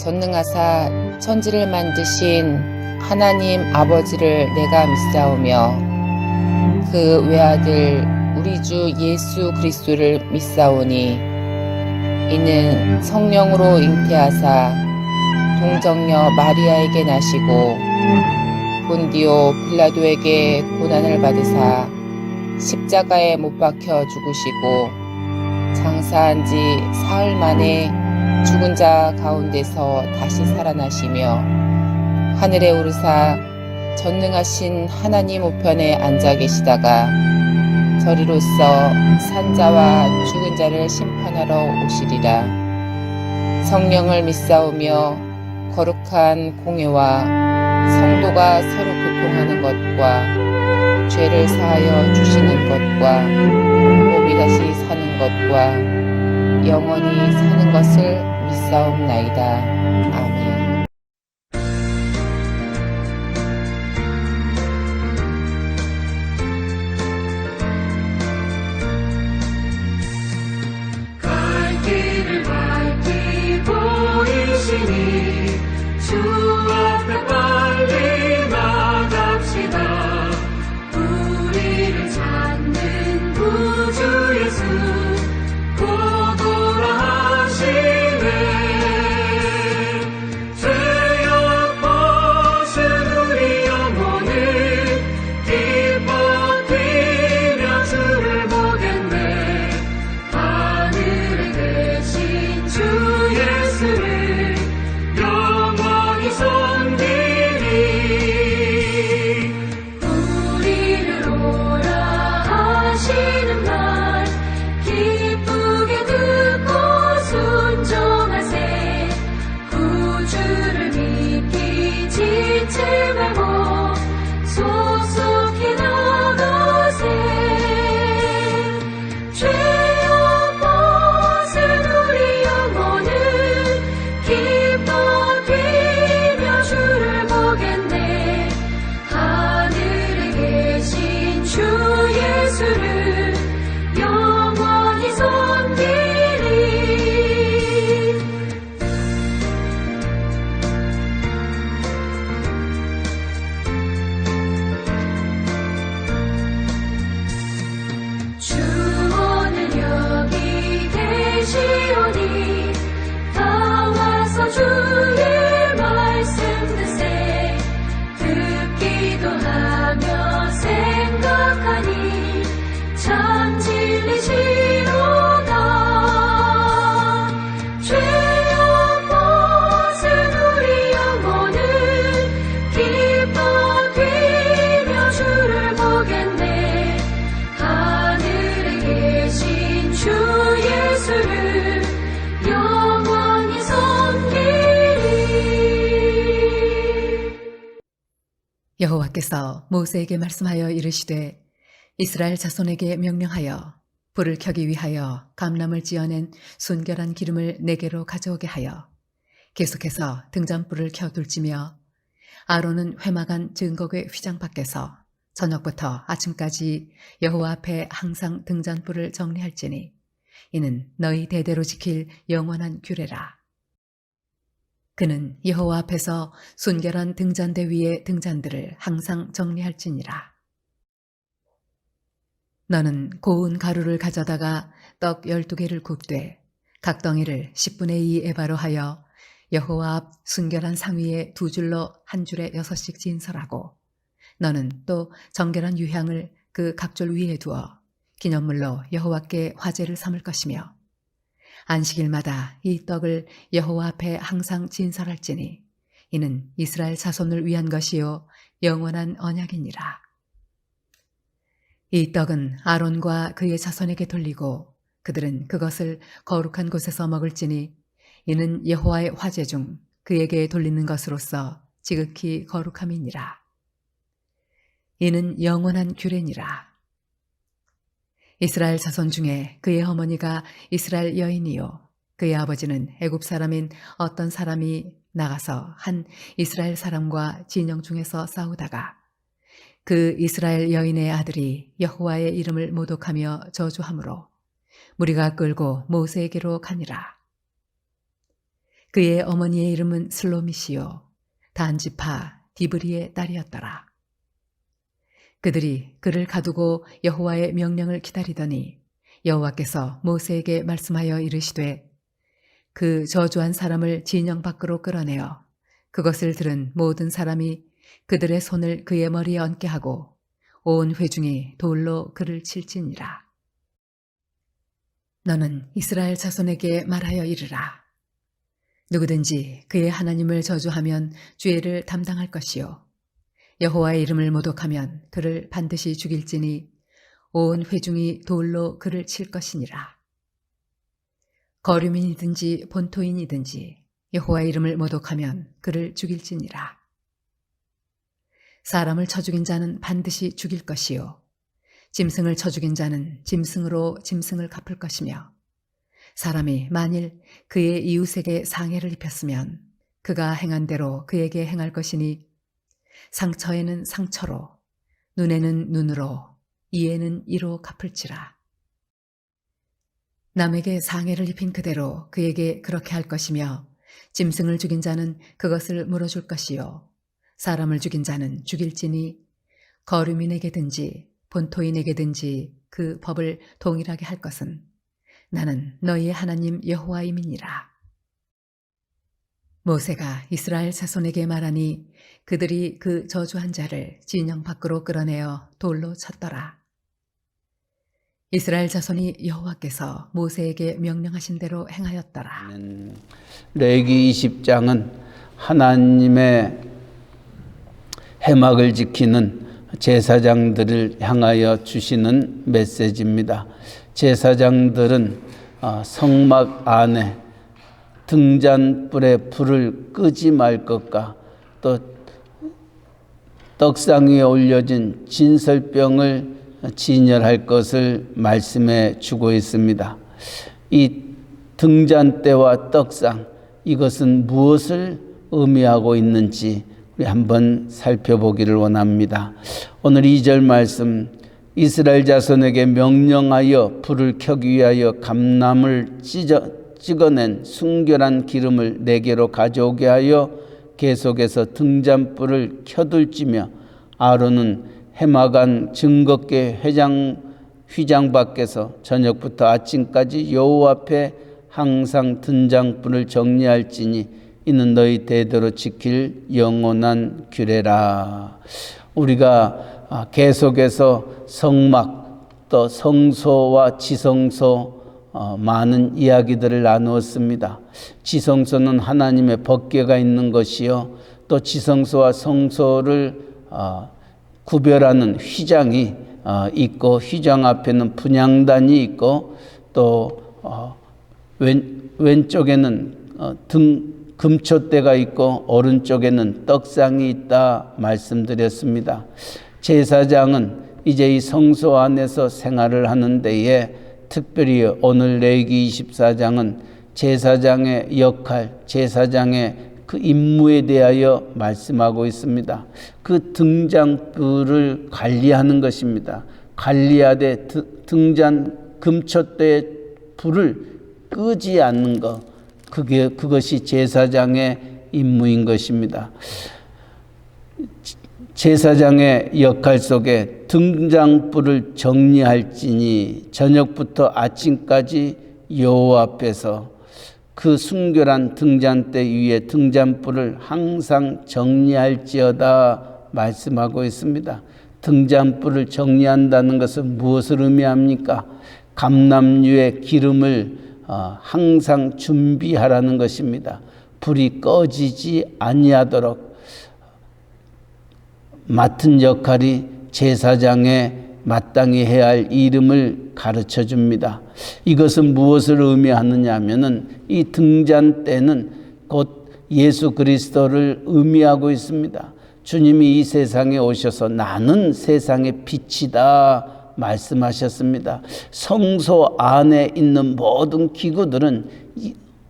전능하사 천지를 만드신 하나님 아버지를 내가 믿사오며 그 외아들 우리 주 예수 그리스도를 믿사오니 이는 성령으로 잉태하사 동정녀 마리아에게 나시고 본디오 빌라도에게 고난을 받으사 십자가에 못 박혀 죽으시고 장사한 지 사흘 만에 죽은 자 가운데서 다시 살아나시며 하늘에 오르사 전능하신 하나님 우편에 앉아 계시다가 저리로서 산자와 죽은 자를 심판하러 오시리라. 성령을 믿사오며 거룩한 공회와 성도가 서로 교통하는 것과 죄를 사하여 주시는 것과 몸이 다시 사는 것과 영원히 사는 것을 믿사옵나이다. 아멘. 갈 길을 밝히 보이시니 주 앞에 빨리 나갑시다. 우리를 찾는 구주 예수 곧 오라 하시네. 죄악 벗은 우리 영혼을 기뻐 뛰며 주를 보겠네. 하늘에 계신 주 예수를 영원히 섬기리. 우리를 오라 하시는 말 기쁘게 듣고 순종하세. 구주를 믿기 지체 말고 속속히 나가세. 죄악 벗은 우리 영혼을 기뻐 뛰며 주를 보겠네. 하늘에 계신 주 예수를 영원히 섬기리. 주 오늘 여기 계시오니 다 와서 주의 말씀 듣세. 듣기도 하며 생각하니 참 진리시로다. 죄악 벗은 우리 영혼을 기뻐 뛰며 주를 보겠네. 하늘에 계신 주 예수를 영원히 섬기리. 여호와께서 모세에게 말씀하여 이르시되 이스라엘 자손에게 명령하여 불을 켜기 위하여 감람을 찌어낸 순결한 기름을 내게로 가져오게 하여 계속해서 등잔불을 켜둘지며 아론은 회막안 증거궤 휘장 밖에서 저녁부터 아침까지 여호와 앞에 항상 등잔불을 정리할지니 이는 너희 대대로 지킬 영원한 규례라. 그는 여호와 앞에서 순결한 등잔대 위의 등잔들을 항상 정리할지니라. 너는 고운 가루를 가져다가 떡 12개를 굽되 각 덩이를 10분의 2 에바로 하여 여호와 앞 순결한 상 위에 2줄로 한 줄에 6씩 진설하고 너는 또 정결한 유향을 그 각줄 위에 두어 기념물로 여호와께 화제를 삼을 것이며 안식일마다 이 떡을 여호와 앞에 항상 진설할지니 이는 이스라엘 자손을 위한 것이요 영원한 언약이니라. 이 떡은 아론과 그의 자손에게 돌리고 그들은 그것을 거룩한 곳에서 먹을지니 이는 여호와의 화제 중 그에게 돌리는 것으로서 지극히 거룩함이니라. 이는 영원한 규례니라. 이스라엘 자손 중에 그의 어머니가 이스라엘 여인이요 그의 아버지는 애굽 사람인 어떤 사람이 나가서 한 이스라엘 사람과 진영 중에서 싸우다가 그 이스라엘 여인의 아들이 여호와의 이름을 모독하며 저주함으로 무리가 끌고 모세에게로 가니라. 그의 어머니의 이름은 슬로미시요 단지파 디브리의 딸이었더라. 그들이 그를 가두고 여호와의 명령을 기다리더니 여호와께서 모세에게 말씀하여 이르시되 그 저주한 사람을 진영 밖으로 끌어내어 그것을 들은 모든 사람이 그들의 손을 그의 머리에 얹게 하고 온 회중이 돌로 그를 칠지니라. 너는 이스라엘 자손에게 말하여 이르라. 누구든지 그의 하나님을 저주하면 죄를 담당할 것이요 여호와의 이름을 모독하면 그를 반드시 죽일지니 온 회중이 돌로 그를 칠 것이니라. 거류민이든지 본토인이든지 여호와의 이름을 모독하면 그를 죽일지니라. 사람을 쳐 죽인 자는 반드시 죽일 것이요 짐승을 쳐 죽인 자는 짐승으로 짐승을 갚을 것이며 사람이 만일 그의 이웃에게 상해를 입혔으면 그가 행한 대로 그에게 행할 것이니 상처에는 상처로 눈에는 눈으로 이에는 이로 갚을지라. 남에게 상해를 입힌 그대로 그에게 그렇게 할 것이며 짐승을 죽인 자는 그것을 물어줄 것이요 사람을 죽인 자는 죽일지니 거류민에게든지 본토인에게든지 그 법을 동일하게 할 것은 나는 너희의 하나님 여호와임이니라. 모세가 이스라엘 자손에게 말하니 그들이 그 저주한 자를 진영 밖으로 끌어내어 돌로 쳤더라. 이스라엘 자손이 여호와께서 모세에게 명령하신 대로 행하였더라. 레위기 20장은 하나님의 해막을 지키는 제사장들을 향하여 주시는 메시지입니다. 제사장들은 성막 안에 등잔불에 불을 끄지 말 것과 또 떡상 위에 올려진 진설병을 진열할 것을 말씀해 주고 있습니다. 이 등잔대와 떡상, 이것은 무엇을 의미하고 있는지 우리 한번 살펴보기를 원합니다. 오늘 2절 말씀, 이스라엘 자손에게 명령하여 불을 켜기 위하여 감람을 찍어낸 순결한 기름을 내게로 가져오게 하여 계속해서 등잔불을 켜둘지며 아론은 해마간 증거궤 휘장 밖에서 저녁부터 아침까지 여호와 앞에 항상 등잔불을 정리할지니 이는 너희 대대로 지킬 영원한 규례라. 우리가 계속해서 성막 또 성소와 지성소 많은 이야기들을 나누었습니다. 지성소는 하나님의 법궤가 있는 것이요 또 지성소와 성소를 구별하는 휘장이 있고 휘장 앞에는 분향단이 있고 또 왼쪽에는 금초대가 있고 오른쪽에는 떡상이 있다 말씀드렸습니다. 제사장은 이제 이 성소 안에서 생활을 하는 데에 특별히 오늘 레위기 24장은 제사장의 역할, 제사장의 그 임무에 대하여 말씀하고 있습니다. 그 등잔불을 관리하는 것입니다. 관리하되 금초대의 불을 끄지 않는 것, 그것이 제사장의 임무인 것입니다. 제사장의 역할 속에 등잔불을 정리할지니 저녁부터 아침까지 여호와 앞에서 그 순결한 등잔대 위에 등잔불을 항상 정리할지어다 말씀하고 있습니다. 등잔불을 정리한다는 것은 무엇을 의미합니까? 감람류의 기름을 항상 준비하라는 것입니다. 불이 꺼지지 아니하도록 맡은 역할이 제사장의 마땅히 해야 할 이름을 가르쳐 줍니다. 이것은 무엇을 의미하느냐 하면은 이 등잔대는 곧 예수 그리스도를 의미하고 있습니다. 주님이 이 세상에 오셔서 나는 세상의 빛이다 말씀하셨습니다. 성소 안에 있는 모든 기구들은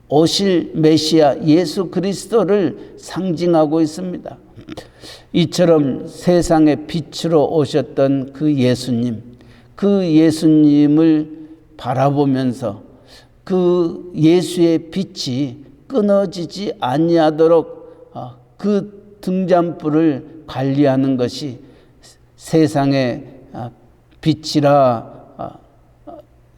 오실 메시아 예수 그리스도를 상징하고 있습니다. 이처럼 세상의 빛으로 오셨던 그 예수님을 바라보면서 그 예수의 빛이 끊어지지 아니하도록 그 등잔불을 관리하는 것이 세상의 빛이라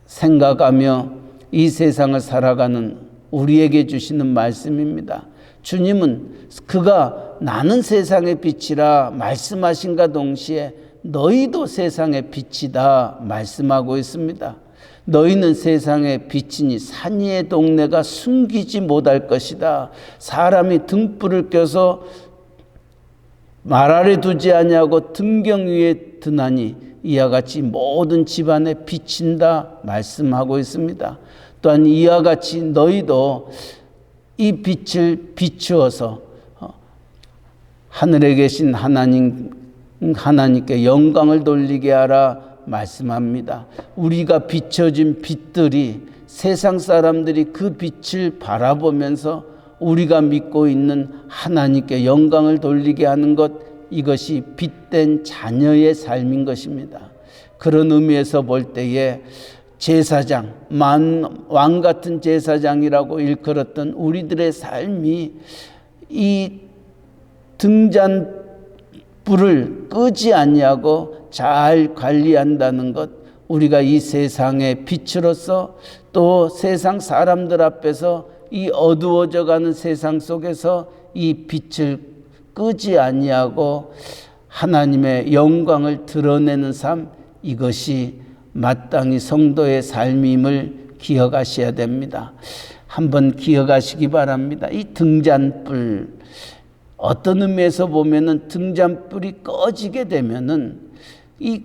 생각하며 이 세상을 살아가는 우리에게 주시는 말씀입니다. 주님은 그가 나는 세상의 빛이라 말씀하신가 동시에 너희도 세상의 빛이다 말씀하고 있습니다. 너희는 세상의 빛이니 산 위의 동네가 숨기지 못할 것이다. 사람이 등불을 켜서 말 아래 두지 아니하고 등경 위에 드나니 이와 같이 모든 집안에 비친다 말씀하고 있습니다. 또한 이와 같이 너희도 이 빛을 비추어서 하늘에 계신 하나님께 영광을 돌리게 하라 말씀합니다. 우리가 비춰진 빛들이 세상 사람들이 그 빛을 바라보면서 우리가 믿고 있는 하나님께 영광을 돌리게 하는 것, 이것이 빛된 자녀의 삶인 것입니다. 그런 의미에서 볼 때에 제사장, 왕 같은 제사장이라고 일컬었던 우리들의 삶이 이 등잔불을 끄지 아니하고 잘 관리한다는 것, 우리가 이 세상의 빛으로서 또 세상 사람들 앞에서 이 어두워져가는 세상 속에서 이 빛을 끄지 아니하고 하나님의 영광을 드러내는 삶, 이것이 마땅히 성도의 삶임을 기억하셔야 됩니다. 한번 기억하시기 바랍니다. 이 등잔불, 어떤 의미에서 보면은 등잔불이 꺼지게 되면은 이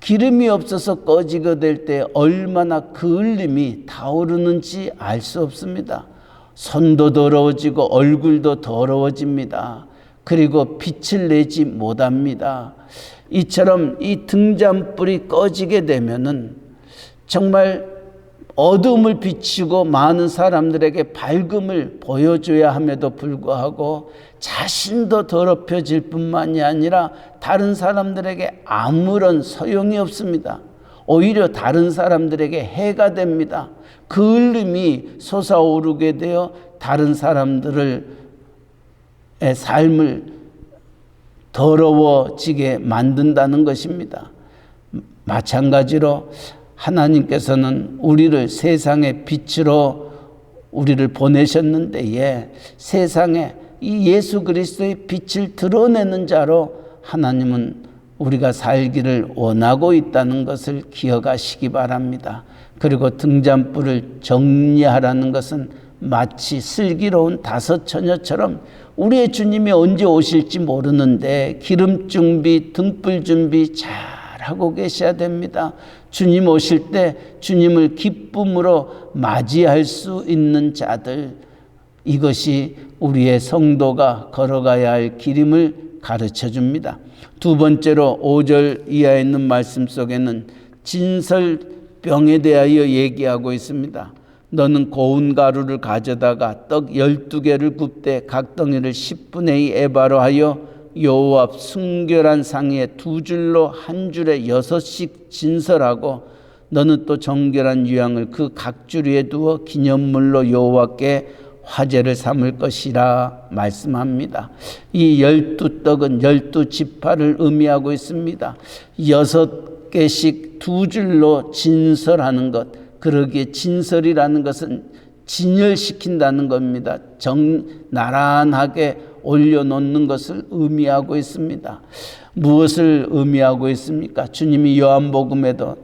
기름이 없어서 꺼지게 될 때 얼마나 그을림이 타오르는지 알 수 없습니다. 손도 더러워지고 얼굴도 더러워집니다. 그리고 빛을 내지 못합니다. 이처럼 이 등잔불이 꺼지게 되면은 정말 어둠을 비추고 많은 사람들에게 밝음을 보여줘야 함에도 불구하고 자신도 더럽혀질 뿐만이 아니라 다른 사람들에게 아무런 소용이 없습니다. 오히려 다른 사람들에게 해가 됩니다. 그을림이 솟아오르게 되어 다른 사람들의 삶을 더러워지게 만든다는 것입니다. 마찬가지로 하나님께서는 우리를 세상의 빛으로 우리를 보내셨는데 세상에 이 예수 그리스도의 빛을 드러내는 자로 하나님은 우리가 살기를 원하고 있다는 것을 기억하시기 바랍니다. 그리고 등잔불을 정리하라는 것은 마치 슬기로운 다섯 처녀처럼 우리의 주님이 언제 오실지 모르는데 기름 준비, 등불 준비 잘 하고 계셔야 됩니다. 주님 오실 때 주님을 기쁨으로 맞이할 수 있는 자들, 이것이 우리의 성도가 걸어가야 할 길임을 가르쳐 줍니다. 두 번째로 5절 이하에 있는 말씀 속에는 진설병에 대하여 얘기하고 있습니다. 너는 고운 가루를 가져다가 떡 12개를 굽되 각 덩이를 10분의 2 에바로 하여 여호와 앞 순결한 상에 두 줄로 한 줄에 6씩 진설하고 너는 또 정결한 유향을 그 각 줄 위에 두어 기념물로 여호와께 화제를 삼을 것이라 말씀합니다. 이 12떡은 12지파를 의미하고 있습니다. 6개씩 두 줄로 진설하는 것, 그러기에 진설이라는 것은 진열시킨다는 겁니다. 나란하게 올려놓는 것을 의미하고 있습니다. 무엇을 의미하고 있습니까? 주님이 요한복음에도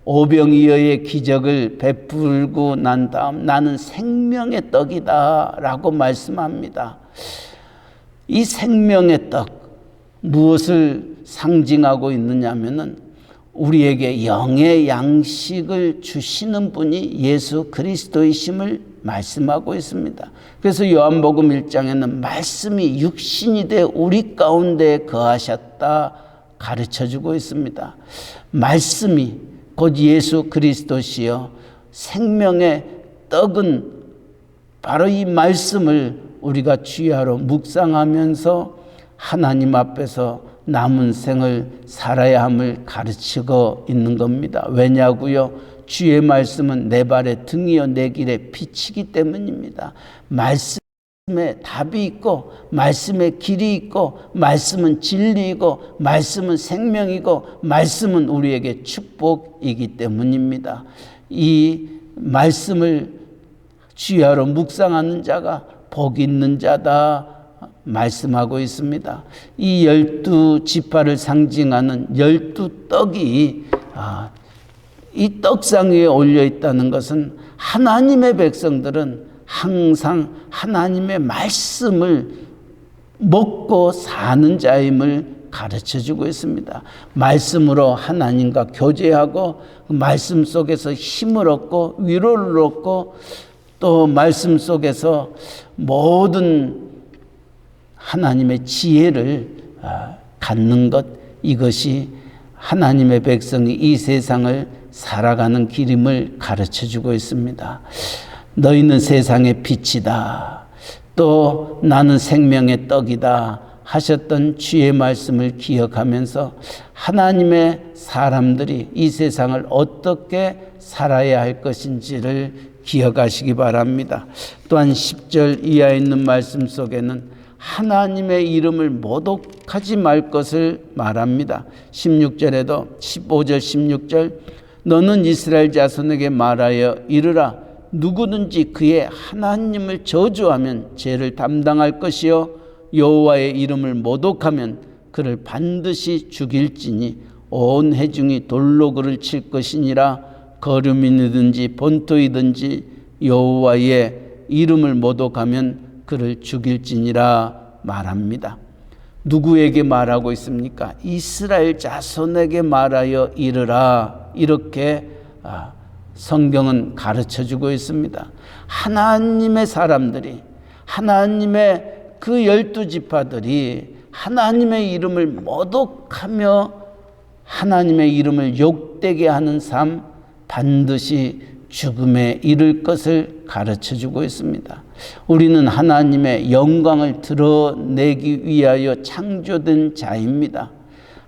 오병이어의 기적을 베풀고 난 다음 나는 생명의 떡이다 라고 말씀합니다. 이 생명의 떡, 무엇을 상징하고 있느냐면은 우리에게 영의 양식을 주시는 분이 예수 그리스도이심을 말씀하고 있습니다. 그래서 요한복음 1장에는 말씀이 육신이 돼 우리 가운데 거하셨다 가르쳐주고 있습니다. 말씀이 곧 예수 그리스도시요 생명의 떡은 바로 이 말씀을 우리가 주야로 묵상하면서 하나님 앞에서 남은 생을 살아야 함을 가르치고 있는 겁니다. 왜냐고요? 주의 말씀은 내 발의 등이요 내 길의 빛이기 때문입니다. 말씀에 답이 있고 말씀에 길이 있고 말씀은 진리이고 말씀은 생명이고 말씀은 우리에게 축복이기 때문입니다. 이 말씀을 주야로 묵상하는 자가 복 있는 자다 말씀하고 있습니다. 이 12지파를 상징하는 12떡이 이 떡상 위에 올려 있다는 것은 하나님의 백성들은 항상 하나님의 말씀을 먹고 사는 자임을 가르쳐주고 있습니다. 말씀으로 하나님과 교제하고 그 말씀 속에서 힘을 얻고 위로를 얻고 또 말씀 속에서 모든 하나님의 지혜를 갖는 것, 이것이 하나님의 백성이 이 세상을 살아가는 길임을 가르쳐주고 있습니다. 너희는 세상의 빛이다. 또 나는 생명의 떡이다 하셨던 주의 말씀을 기억하면서 하나님의 사람들이 이 세상을 어떻게 살아야 할 것인지를 기억하시기 바랍니다. 또한 10절 이하에 있는 말씀 속에는 하나님의 이름을 모독하지 말 것을 말합니다. 16절에도 15절 16절 너는 이스라엘 자손에게 말하여 이르라 누구든지 그의 하나님을 저주하면 죄를 담당할 것이요 여호와의 이름을 모독하면 그를 반드시 죽일지니 온 회중이 돌로 그를 칠 것이니라. 거름이든지 본토이든지 여호와의 이름을 모독하면 그를 죽일지니라 말합니다. 누구에게 말하고 있습니까? 이스라엘 자손에게 말하여 이르라. 이렇게 성경은 가르쳐주고 있습니다. 하나님의 사람들이 하나님의 그 12지파들이 하나님의 이름을 모독하며 하나님의 이름을 욕되게 하는 삶 반드시 죽음에 이를 것을 가르쳐주고 있습니다. 우리는 하나님의 영광을 드러내기 위하여 창조된 자입니다.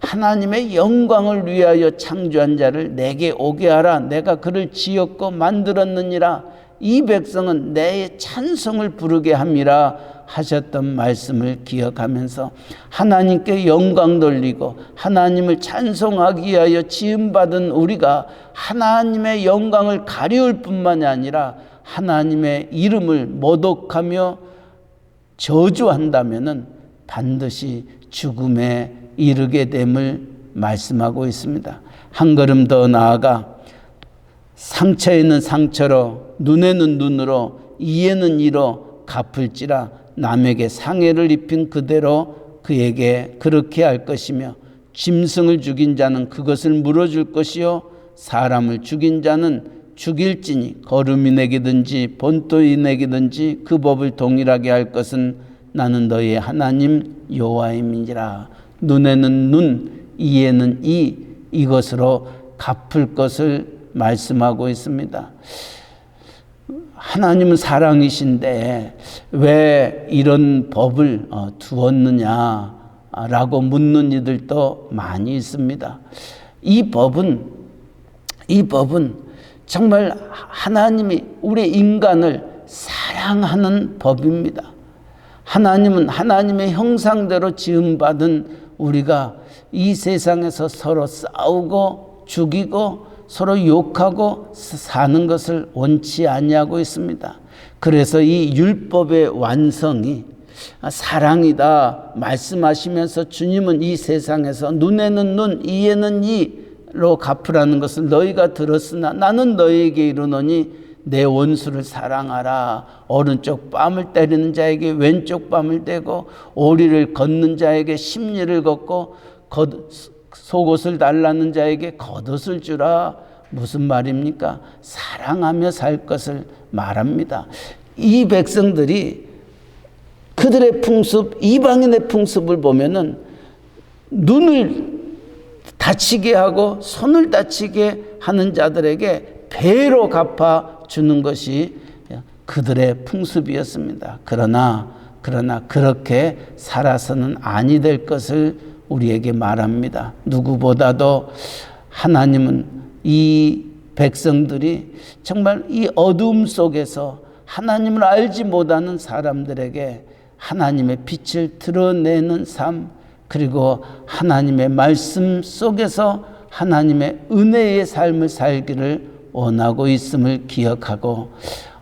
하나님의 영광을 위하여 창조한 자를 내게 오게 하라. 내가 그를 지었고 만들었느니라. 이 백성은 내 찬송을 부르게 함이라 하셨던 말씀을 기억하면서 하나님께 영광 돌리고 하나님을 찬송하기 위하여 지음받은 우리가 하나님의 영광을 가리울 뿐만이 아니라 하나님의 이름을 모독하며 저주한다면 반드시 죽음에 이르게 됨을 말씀하고 있습니다. 한 걸음 더 나아가 상처에는 상처로 눈에는 눈으로 이에는 이로 갚을지라. 남에게 상해를 입힌 그대로 그에게 그렇게 할 것이며 짐승을 죽인 자는 그것을 물어줄 것이요 사람을 죽인 자는 죽일지니 거름이내기든지 본토이내기든지 그 법을 동일하게 할 것은 나는 너희의 하나님 여호와임이니라. 눈에는 눈, 이에는 이, 이것으로 갚을 것을 말씀하고 있습니다. 하나님은 사랑이신데 왜 이런 법을 두었느냐라고 묻는 이들도 많이 있습니다. 이 법은 정말 하나님이 우리 인간을 사랑하는 법입니다. 하나님은 하나님의 형상대로 지음받은 우리가 이 세상에서 서로 싸우고 죽이고 서로 욕하고 사는 것을 원치 아니하고 있습니다. 그래서 이 율법의 완성이 사랑이다 말씀하시면서 주님은 이 세상에서 눈에는 눈, 이에는 이로 갚으라는 것을 너희가 들었으나 나는 너희에게 이르노니 내 원수를 사랑하라. 오른쪽 뺨을 때리는 자에게 왼쪽 뺨을 대고 오리를 걷는 자에게 십리를 걷고 속옷을 달라는 자에게 겉옷을 주라. 무슨 말입니까? 사랑하며 살 것을 말합니다. 이 백성들이 그들의 풍습, 이방인의 풍습을 보면은 눈을 다치게 하고 손을 다치게 하는 자들에게 배로 갚아 주는 것이 그들의 풍습이었습니다. 그러나 그렇게 살아서는 아니 될 것을 우리에게 말합니다. 누구보다도 하나님은 이 백성들이 정말 이 어두움 속에서 하나님을 알지 못하는 사람들에게 하나님의 빛을 드러내는 삶, 그리고 하나님의 말씀 속에서 하나님의 은혜의 삶을 살기를 원하고 있음을 기억하고,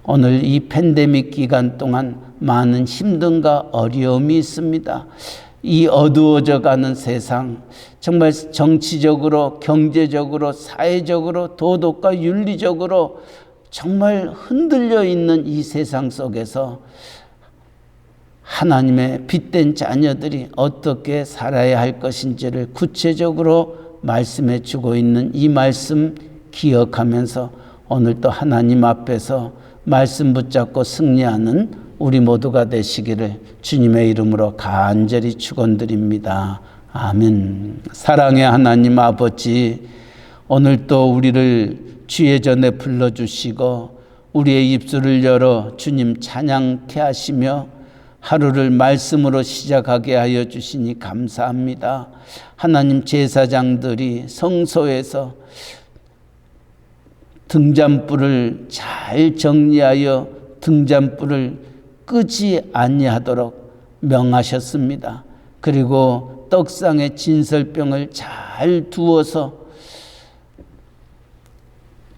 오늘 이 팬데믹 기간 동안 많은 힘듦과 어려움이 있습니다. 이 어두워져 가는 세상, 정말 정치적으로, 경제적으로, 사회적으로, 도덕과 윤리적으로 정말 흔들려 있는 이 세상 속에서 하나님의 빛된 자녀들이 어떻게 살아야 할 것인지를 구체적으로 말씀해 주고 있는 이 말씀 기억하면서 오늘 또 하나님 앞에서 말씀 붙잡고 승리하는 우리 모두가 되시기를 주님의 이름으로 간절히 축원드립니다. 아멘. 사랑의 하나님 아버지, 오늘 또 우리를 주의 전에 불러주시고 우리의 입술을 열어 주님 찬양케 하시며 하루를 말씀으로 시작하게 하여 주시니 감사합니다. 하나님, 제사장들이 성소에서 등잔불을 잘 정리하여 등잔불을 끄지 아니하도록 명하셨습니다. 그리고 떡상에 진설병을 잘 두어서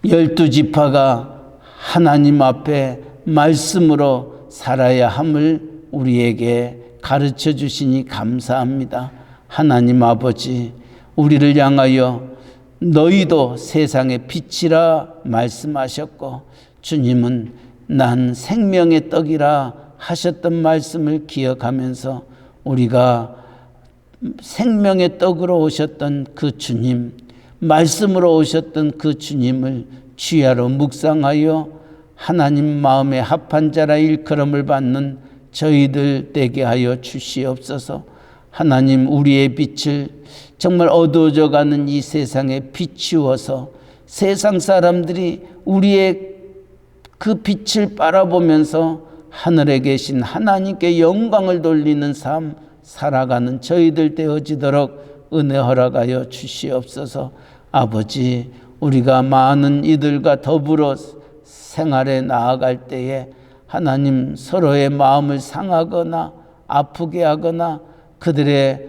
12지파가 하나님 앞에 말씀으로 살아야 함을 우리에게 가르쳐 주시니 감사합니다. 하나님 아버지, 우리를 향하여 너희도 세상의 빛이라 말씀하셨고, 주님은 난 생명의 떡이라 하셨던 말씀을 기억하면서 우리가 생명의 떡으로 오셨던 그 주님, 말씀으로 오셨던 그 주님을 주야로 묵상하여 하나님 마음에 합한 자라 일컬음을 받는 저희들 되게 하여 주시옵소서. 하나님, 우리의 빛을 정말 어두워져 가는 이 세상에 비추어서 세상 사람들이 우리의 그 빛을 바라보면서 하늘에 계신 하나님께 영광을 돌리는 삶 살아가는 저희들 되어지도록 은혜 허락하여 주시옵소서. 아버지, 우리가 많은 이들과 더불어 생활에 나아갈 때에 하나님, 서로의 마음을 상하거나 아프게 하거나 그들의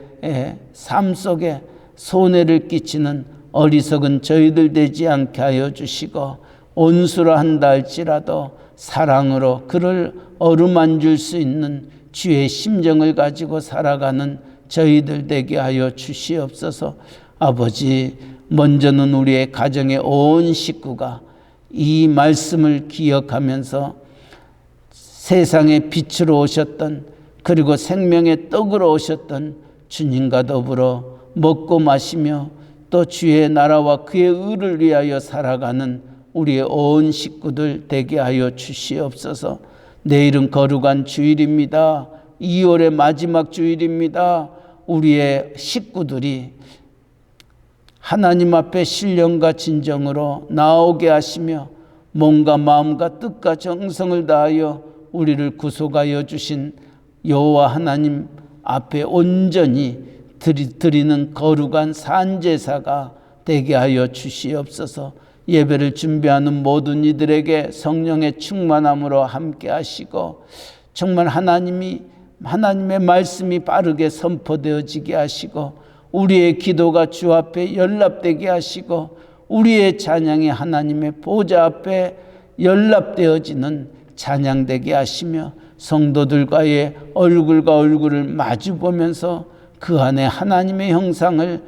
삶 속에 손해를 끼치는 어리석은 저희들 되지 않게 하여 주시고, 온수라 한다 할지라도 사랑으로 그를 어루만질 수 있는 주의 심정을 가지고 살아가는 저희들 되게 하여 주시옵소서. 아버지, 먼저는 우리의 가정의 온 식구가 이 말씀을 기억하면서 세상의 빛으로 오셨던, 그리고 생명의 떡으로 오셨던 주님과 더불어 먹고 마시며 또 주의 나라와 그의 의를 위하여 살아가는 우리의 온 식구들 되게 하여 주시옵소서. 내일은 거룩한 주일입니다. 2월의 마지막 주일입니다. 우리의 식구들이 하나님 앞에 신령과 진정으로 나오게 하시며 몸과 마음과 뜻과 정성을 다하여 우리를 구속하여 주신 여호와 하나님 앞에 온전히 드리는 거룩한 산제사가 되게 하여 주시옵소서. 예배를 준비하는 모든 이들에게 성령의 충만함으로 함께 하시고, 정말 하나님의 말씀이 빠르게 선포되어지게 하시고, 우리의 기도가 주 앞에 연락되게 하시고, 우리의 찬양이 하나님의 보좌 앞에 연락되어지는 찬양되게 하시며, 성도들과의 얼굴과 얼굴을 마주 보면서 그 안에 하나님의 형상을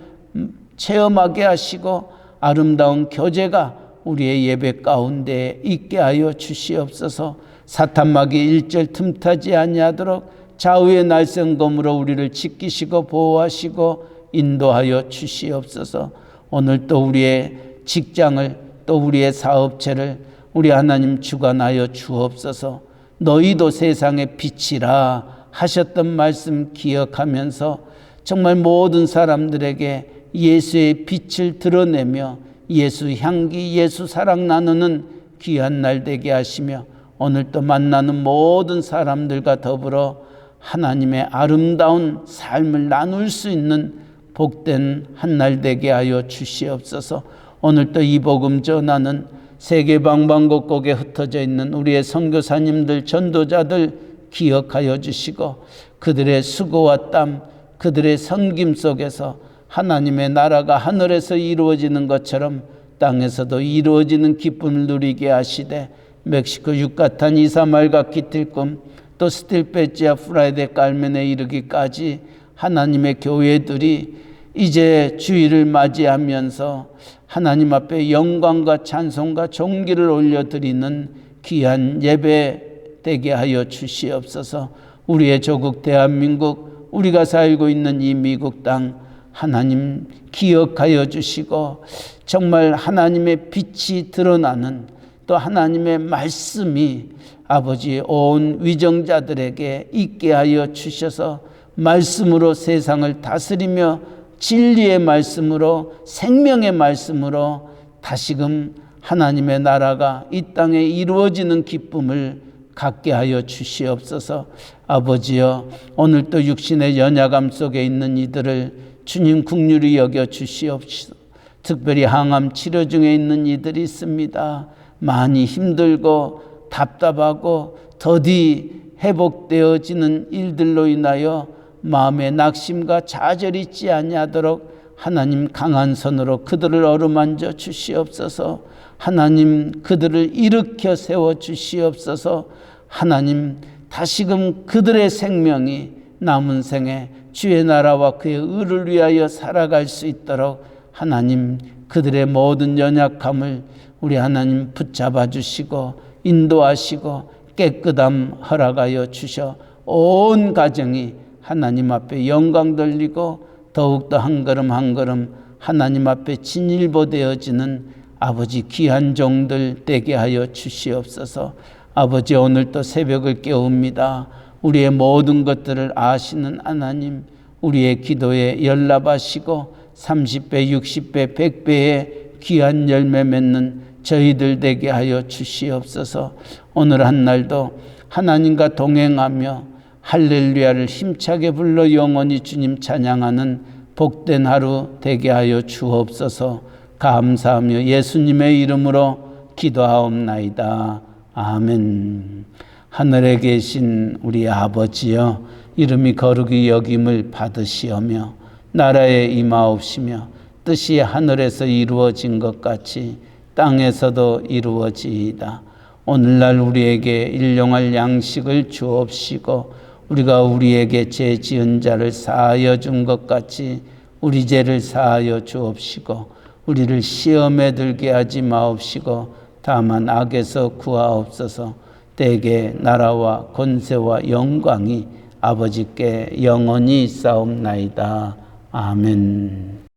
체험하게 하시고, 아름다운 교제가 우리의 예배 가운데 있게 하여 주시옵소서. 사탄마귀 일절 틈타지 아니하도록 좌우의 날쌘검으로 우리를 지키시고 보호하시고 인도하여 주시옵소서. 오늘 또 우리의 직장을, 또 우리의 사업체를 우리 하나님 주관하여 주옵소서. 너희도 세상의 빛이라 하셨던 말씀 기억하면서 정말 모든 사람들에게 예수의 빛을 드러내며 예수 향기, 예수 사랑 나누는 귀한 날 되게 하시며, 오늘 또 만나는 모든 사람들과 더불어 하나님의 아름다운 삶을 나눌 수 있는 복된 한 날 되게 하여 주시옵소서. 오늘도 이 복음 전하는 세계 방방곡곡에 흩어져 있는 우리의 선교사님들, 전도자들 기억하여 주시고 그들의 수고와 땀, 그들의 섬김 속에서 하나님의 나라가 하늘에서 이루어지는 것처럼 땅에서도 이루어지는 기쁨을 누리게 하시되 멕시코 유카탄 이사말과 기틀꿈 또 스틸페지아 프라이데 깔멘에 이르기까지 하나님의 교회들이 이제 주일을 맞이하면서 하나님 앞에 영광과 찬송과 존귀를 올려드리는 귀한 예배 되게 하여 주시옵소서. 우리의 조국 대한민국, 우리가 살고 있는 이 미국 땅 하나님 기억하여 주시고 정말 하나님의 빛이 드러나는 또 하나님의 말씀이 아버지 온 위정자들에게 있게 하여 주셔서 말씀으로 세상을 다스리며 진리의 말씀으로 생명의 말씀으로 다시금 하나님의 나라가 이 땅에 이루어지는 기쁨을 갖게 하여 주시옵소서. 아버지여, 오늘도 육신의 연약함 속에 있는 이들을 주님 긍휼히 여겨 주시옵소서. 특별히 항암 치료 중에 있는 이들이 있습니다. 많이 힘들고 답답하고 더디 회복되어지는 일들로 인하여 마음에 낙심과 좌절이 있지 아니하도록 하나님 강한 손으로 그들을 어루만져 주시옵소서. 하나님 그들을 일으켜 세워 주시옵소서. 하나님 다시금 그들의 생명이 남은 생에 주의 나라와 그의 의를 위하여 살아갈 수 있도록 하나님 그들의 모든 연약함을 우리 하나님 붙잡아 주시고 인도하시고 깨끗함 허락하여 주셔 온 가정이 하나님 앞에 영광 돌리고 더욱더 한 걸음 한 걸음 하나님 앞에 진일보되어지는 아버지 귀한 종들 되게 하여 주시옵소서. 아버지 오늘도 새벽을 깨웁니다. 우리의 모든 것들을 아시는 하나님, 우리의 기도에 연락하시고 30배, 60배, 100배의 귀한 열매 맺는 저희들 되게 하여 주시옵소서. 오늘 한 날도 하나님과 동행하며 할렐루야를 힘차게 불러 영원히 주님 찬양하는 복된 하루 되게 하여 주옵소서. 감사하며 예수님의 이름으로 기도하옵나이다. 아멘. 하늘에 계신 우리 아버지여, 이름이 거룩히 여김을 받으시오며 나라에 임하옵시며 뜻이 하늘에서 이루어진 것 같이 땅에서도 이루어지이다. 오늘날 우리에게 일용할 양식을 주옵시고 우리가 우리에게 죄 지은 자를 사하여 준 것 같이 우리 죄를 사하여 주옵시고 우리를 시험에 들게 하지 마옵시고 다만 악에서 구하옵소서. 때에 나라와 권세와 영광이 아버지께 영원히 있사옵나이다. 아멘.